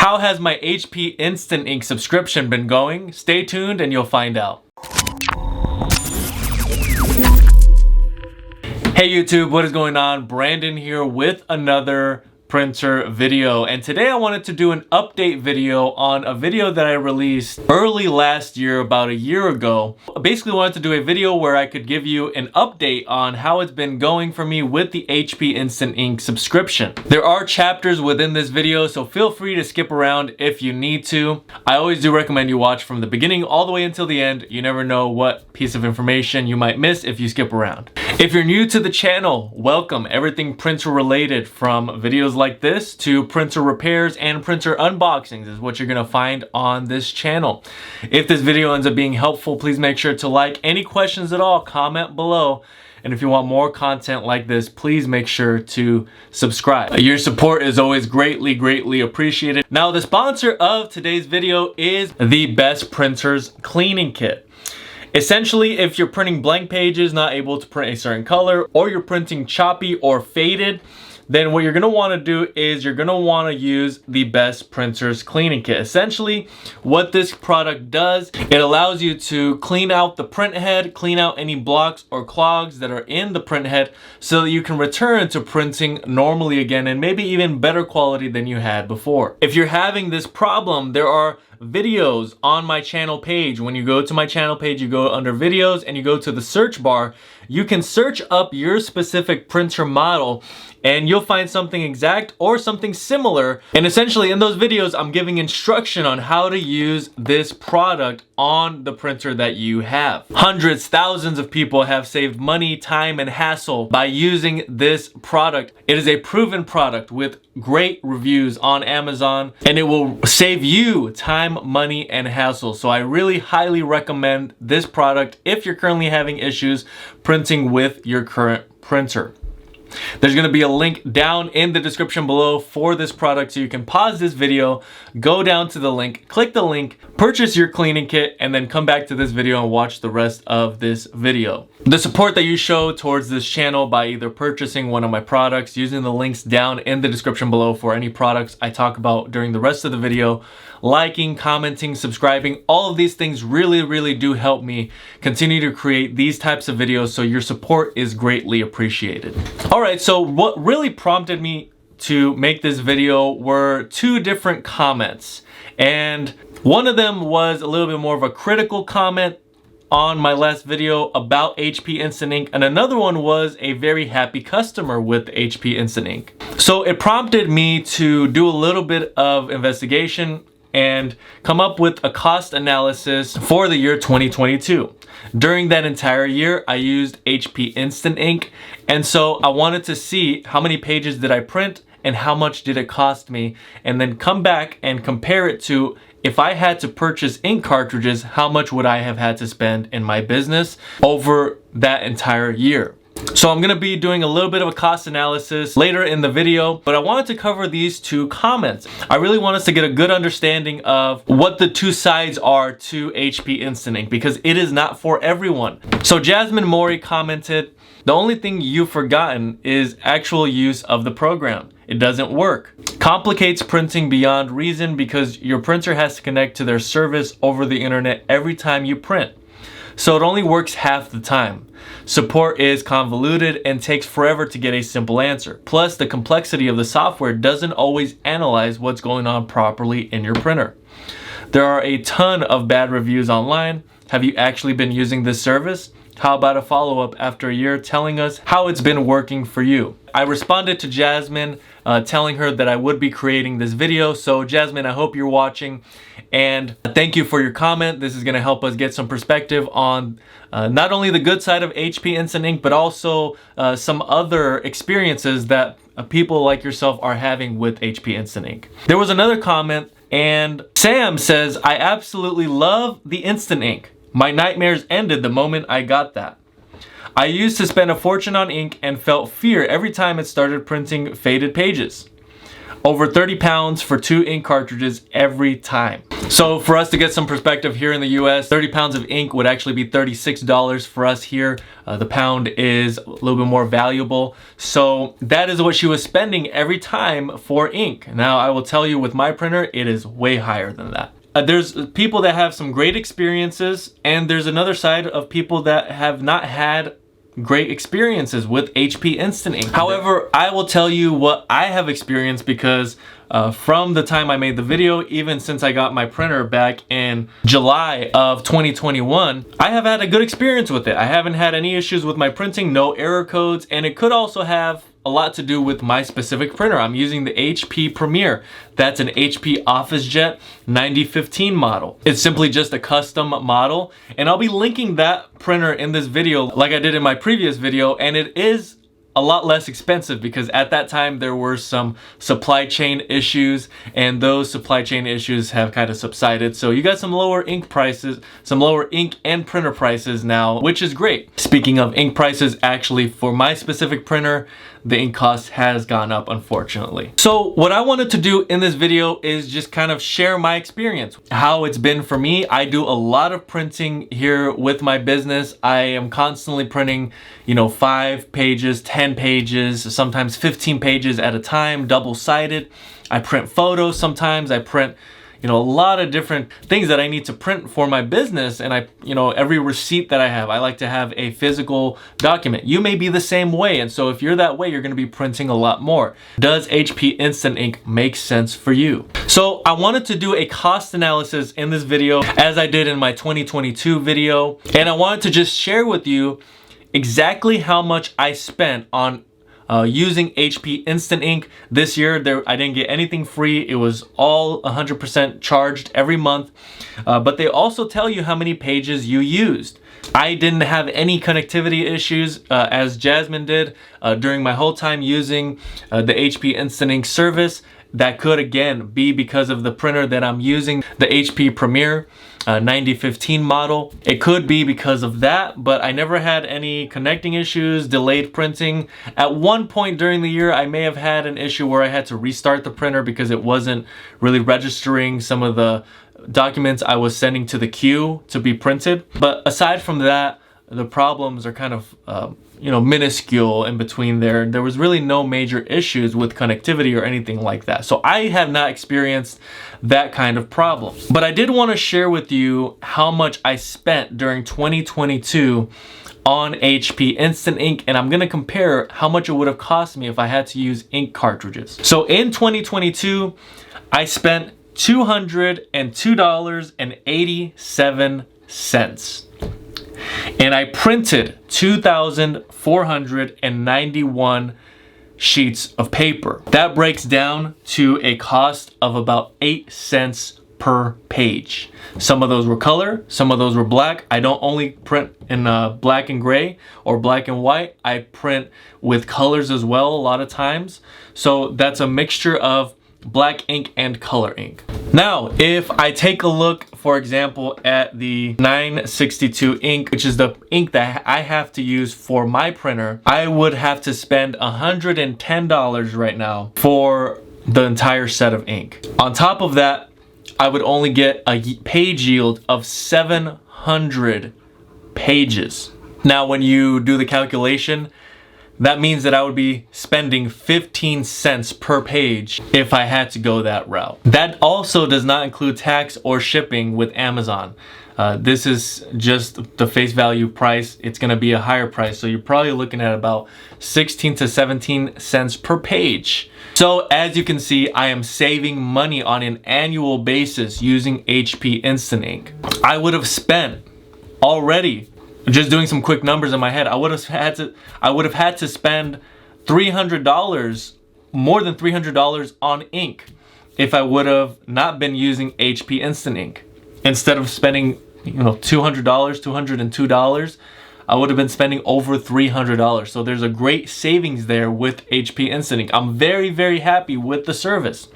How has my HP Instant Ink subscription been going? Stay tuned and you'll find out. Hey YouTube, what is going on? Brandon here with another printer video, and today I wanted to do an update video on a video that I released early last year, about a year ago. I basically wanted to do a video where I could give you an update on how it's been going for me with the HP Instant Ink subscription. There are chapters within this video, so feel free to skip around if you need to. I always do recommend you watch from the beginning all the way until the end. You never know what piece of information you might miss if you skip around. If you're new to the channel, welcome. Everything printer related, from videos like this to printer repairs and printer unboxings, is what you're gonna find on this channel. If this video ends up being helpful, please make sure to like. Any questions at all, comment below. And if you want more content like this, please make sure to subscribe. Your support is always greatly appreciated. Now, the sponsor of today's video is the Best Printers Cleaning Kit. Essentially, if you're printing blank pages, not able to print a certain color, or you're printing choppy or faded, then what you're going to want to do is you're going to want to use the Best Printers Cleaning Kit. Essentially, what this product does, it allows you to clean out the print head, clean out any blocks or clogs that are in the print head, so that you can return to printing normally again, and maybe even better quality than you had before. If you're having this problem, there are videos on my channel page. When you go to my channel page, you go under videos and you go to the search bar. You can search up your specific printer model and you'll find something exact or something similar. And essentially in those videos, I'm giving instruction on how to use this product on the printer that you have. Hundreds, thousands of people have saved money, time, and hassle by using this product. It is a proven product with great reviews on Amazon, and it will save you time, money, and hassle. So I really highly recommend this product if you're currently having issues printing with your current printer. There's going to be a link down in the description below for this product, so you can pause this video, go down to the link, click the link, purchase your cleaning kit, and then come back to this video and watch the rest of this video. The support that you show towards this channel by either purchasing one of my products, using the links down in the description below for any products I talk about during the rest of the video, liking, commenting, subscribing, all of these things really do help me continue to create these types of videos, so your support is greatly appreciated. Alright, so what really prompted me to make this video were two different comments, and one of them was a little bit more of a critical comment on my last video about HP Instant Ink, and another one was a very happy customer with HP Instant Ink. So it prompted me to do a little bit of investigation and come up with a cost analysis for the year 2022. During that entire year, I used HP Instant Ink, and so I wanted to see how many pages did I print and how much did it cost me, and then come back and compare it to, if I had to purchase ink cartridges, how much would I have had to spend in my business over that entire year. So I'm going to be doing a little bit of a cost analysis later in the video, but I wanted to cover these two comments. I really want us to get a good understanding of what the two sides are to HP Instant Ink, because it is not for everyone. So Jasmine Mori commented, "The only thing you've forgotten is actual use of the program. It doesn't work. Complicates printing beyond reason because your printer has to connect to their service over the internet every time you print. So it only works half the time. Support is convoluted and takes forever to get a simple answer. Plus, the complexity of the software doesn't always analyze what's going on properly in your printer. There are a ton of bad reviews online. Have you actually been using this service? How about a follow-up after a year telling us how it's been working for you?" I responded to Jasmine telling her that I would be creating this video. So Jasmine, I hope you're watching, and thank you for your comment. This is going to help us get some perspective on not only the good side of HP Instant Ink, but also some other experiences that people like yourself are having with HP Instant Ink. There was another comment, and Sam says, "I absolutely love the Instant Ink. My nightmares ended the moment I got that. I used to spend a fortune on ink and felt fear every time it started printing faded pages. Over 30 pounds for 2 ink cartridges every time. So for us to get some perspective here in the US, 30 pounds of ink would actually be $36 for us here. The pound is a little bit more valuable. So that is what she was spending every time for ink. Now I will tell you, with my printer, it is way higher than that. There's people that have some great experiences, and there's another side of people that have not had great experiences with HP Instant Ink. However, I will tell you what I have experienced, because from the time I made the video, even since I got my printer back in July of 2021, I have had a good experience with it. I haven't had any issues with my printing, no error codes, and it could also have a lot to do with my specific printer. I'm using the HP Premier. That's an HP Officejet 9015 model. It's simply just a custom model, and I'll be linking that printer in this video like I did in my previous video, and it is a lot less expensive because at that time there were some supply chain issues, and those supply chain issues have kind of subsided. So you got some lower ink prices, some lower ink and printer prices now, which is great. Speaking of ink prices, actually for my specific printer, the ink cost has gone up, unfortunately. So what I wanted to do in this video is just kind of share my experience, how it's been for me. I do a lot of printing here with my business. I am constantly printing, 5 pages, 10 pages, sometimes 15 pages at a time, double-sided. I print photos sometimes. I print a lot of different things that I need to print for my business. And every receipt that I have, I like to have a physical document. You may be the same way. And so if you're that way, you're going to be printing a lot more. Does HP Instant Ink make sense for you? So I wanted to do a cost analysis in this video, as I did in my 2022 video. And I wanted to just share with you exactly how much I spent on using HP Instant Ink this year. I didn't get anything free. It was all 100% charged every month. But they also tell you how many pages you used. I didn't have any connectivity issues as Jasmine did during my whole time using the HP Instant Ink service. That could again be because of the printer that I'm using, the HP Premier 9015 model. It could be because of that, but I never had any connecting issues, delayed printing. At one point during the year, I may have had an issue where I had to restart the printer because it wasn't really registering some of the documents I was sending to the queue to be printed. But aside from that, the problems are kind of minuscule in between there. There was really no major issues with connectivity or anything like that. So I have not experienced that kind of problems. But I did want to share with you how much I spent during 2022 on HP Instant Ink, and I'm going to compare how much it would have cost me if I had to use ink cartridges. So in 2022, I spent $202.87. And I printed 2,491 sheets of paper. That breaks down to a cost of about 8 cents per page. Some of those were color, some of those were black. I don't only print in black and gray or black and white. I print with colors as well a lot of times. So that's a mixture of black ink and color ink. Now, if I take a look, for example, at the 962 ink, which is the ink that I have to use for my printer, I would have to spend $110 right now for the entire set of ink. On top of that, I would only get a page yield of 700 pages. Now, when you do the calculation, that means that I would be spending 15 cents per page if I had to go that route. That also does not include tax or shipping with Amazon. This is just the face value price. It's gonna be a higher price. So you're probably looking at about 16 to 17 cents per page. So as you can see, I am saving money on an annual basis using HP Instant Ink. I would have spent already, just doing some quick numbers in my head, I would have had to spend $300, more than $300 on ink if I would have not been using HP Instant Ink. Instead of spending, $200, $202, I would have been spending over $300. So there's a great savings there with HP Instant Ink. I'm very, very happy with the service.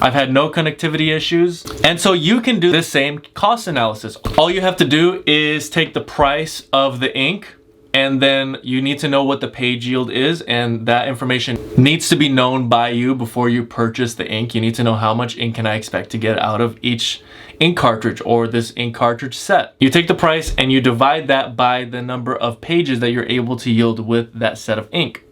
I've had no connectivity issues. And so you can do the same cost analysis. All you have to do is take the price of the ink and then you need to know what the page yield is, and that information needs to be known by you before you purchase the ink. You need to know how much ink can I expect to get out of each ink cartridge or this ink cartridge set. You take the price and you divide that by the number of pages that you're able to yield with that set of ink.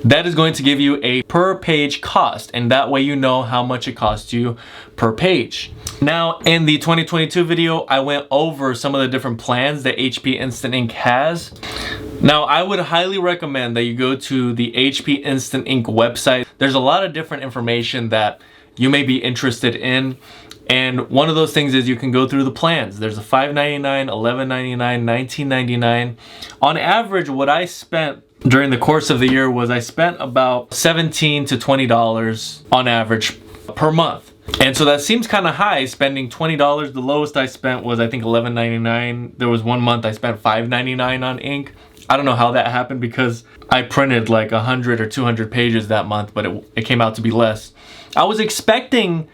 That is going to give you a per page cost, and that way you know how much it costs you per page. Now, in the 2022 video, I went over some of the different plans that HP Instant Ink has. Now, I would highly recommend that you go to the HP Instant Ink website. There's a lot of different information that you may be interested in. And one of those things is you can go through the plans. There's a $5.99, $11.99, $19.99. On average, what I spent during the course of the year was I spent about $17 to $20 on average per month. And so that seems kind of high, spending $20. The lowest I spent was, I think, $11.99. There was one month I spent $5.99 on ink. I don't know how that happened because I printed like 100 or 200 pages that month, but it came out to be less. I was expecting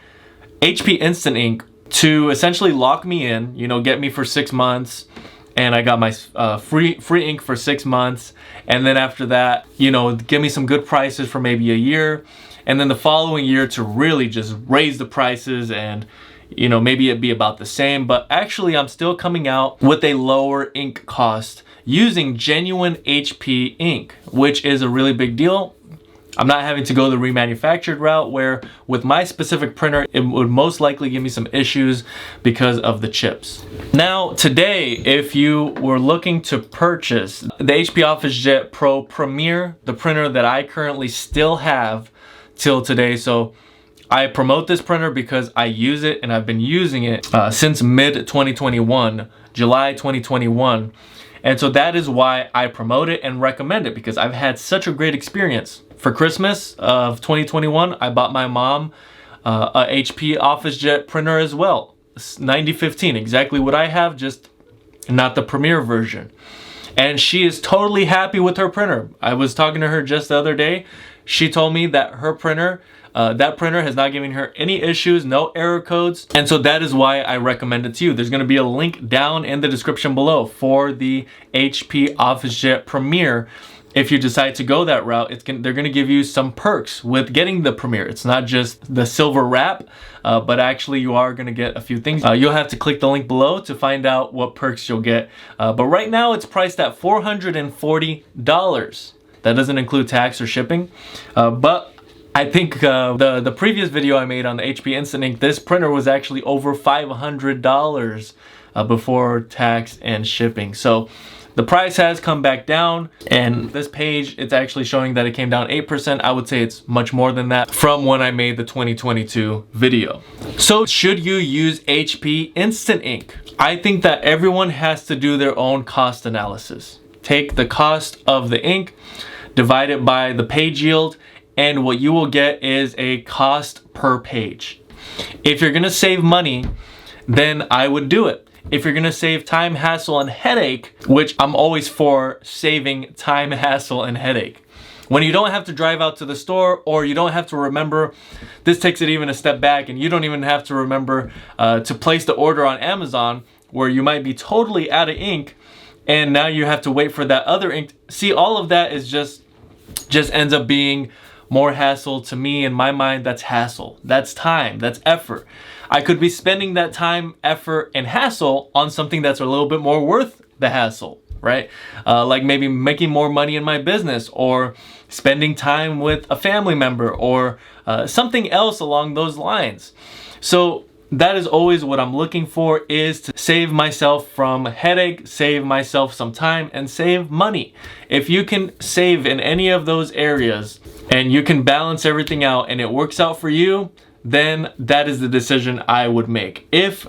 HP Instant Ink to essentially lock me in, you know, get me for 6 months, and I got my free ink for 6 months, and then after that, you know, give me some good prices for maybe a year, and then the following year to really just raise the prices, and you know, maybe it'd be about the same. But actually I'm still coming out with a lower ink cost using genuine HP ink, which is a really big deal. I'm not having to go the remanufactured route, where with my specific printer, it would most likely give me some issues because of the chips. Now, today, if you were looking to purchase the HP Officejet Premier, the printer that I currently still have till today, so I promote this printer because I use it and I've been using it since mid-2021, July 2021. And so that is why I promote it and recommend it, because I've had such a great experience. For Christmas of 2021, I bought my mom a HP Officejet printer as well. 9015, exactly what I have, just not the Premier version. And she is totally happy with her printer. I was talking to her just the other day. She told me that her printer, that printer has not given her any issues, no error codes. And so that is why I recommend it to you. There's gonna be a link down in the description below for the HP Officejet Premier. If you decide to go that route, they're gonna give you some perks with getting the Premier. It's not just the silver wrap, but actually you are gonna get a few things. You'll have to click the link below to find out what perks you'll get. But right now it's priced at $440. That doesn't include tax or shipping. But I think the previous video I made on the HP Instant Ink, this printer was actually over $500 before tax and shipping. So the price has come back down, and this page, it's actually showing that it came down 8%. I would say it's much more than that from when I made the 2022 video. So should you use HP Instant Ink? I think that everyone has to do their own cost analysis. Take the cost of the ink, divide it by the page yield, and what you will get is a cost per page. If you're gonna save money, then I would do it. If you're gonna save time, hassle, and headache, which I'm always for saving time, hassle, and headache. When you don't have to drive out to the store, or you don't have to remember, this takes it even a step back, and you don't even have to remember to place the order on Amazon, where you might be totally out of ink, and now you have to wait for that other ink. See, all of that is just ends up being more hassle. To me, in my mind, that's hassle. That's time, that's effort. I could be spending that time, effort, and hassle on something that's a little bit more worth the hassle, right? Like maybe making more money in my business, or spending time with a family member, or something else along those lines. So that is always what I'm looking for, is to save myself from headache, save myself some time, and save money. If you can save in any of those areas and you can balance everything out and it works out for you, then that is the decision I would make. If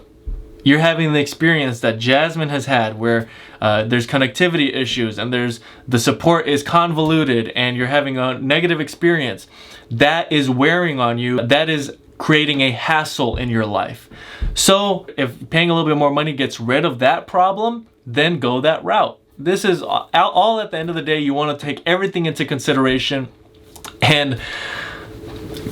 you're having the experience that Jasmine has had, where there's connectivity issues and the support is convoluted and you're having a negative experience, that is wearing on you. That is creating a hassle in your life. So if paying a little bit more money gets rid of that problem, then go that route. This is all at the end of the day, you want to take everything into consideration, and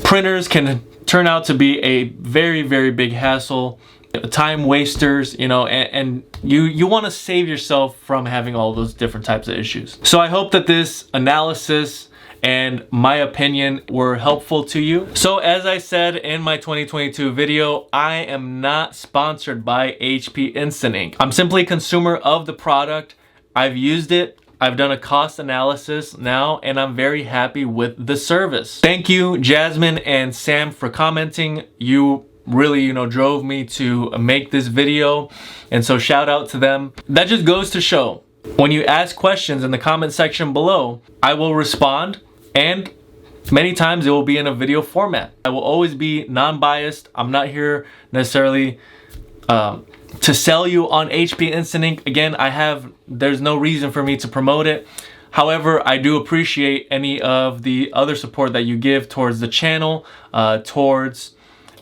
printers can turn out to be a very, very big hassle. time wasters, you know, and you want to save yourself from having all those different types of issues. So I hope that this analysis and my opinion were helpful to you. So as I said in my 2022 video, I am not sponsored by HP Instant Ink. I'm simply a consumer of the product. I've used it. I've done a cost analysis now, and I'm very happy with the service. Thank you, Jasmine and Sam, for commenting. You really, you know, drove me to make this video, and so shout out to them. That just goes to show, when you ask questions in the comment section below, I will respond, and many times it will be in a video format. I will always be non-biased. I'm not here necessarily to sell you on HP Instant Ink. Again, there's no reason for me to promote it. However, I do appreciate any of the other support that you give towards the channel, towards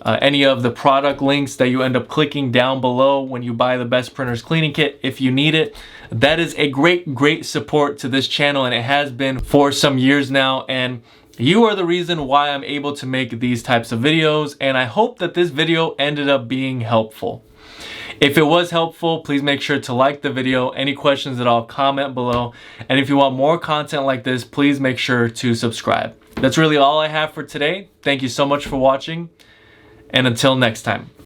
any of the product links that you end up clicking down below when you buy the Best Printers Cleaning Kit if you need it. That is a great support to this channel, and it has been for some years now, and you are the reason why I'm able to make these types of videos, and I hope that this video ended up being helpful. If it was helpful, please make sure to like the video. Any questions at all, comment below. And if you want more content like this, please make sure to subscribe. That's really all I have for today. Thank you so much for watching, and until next time.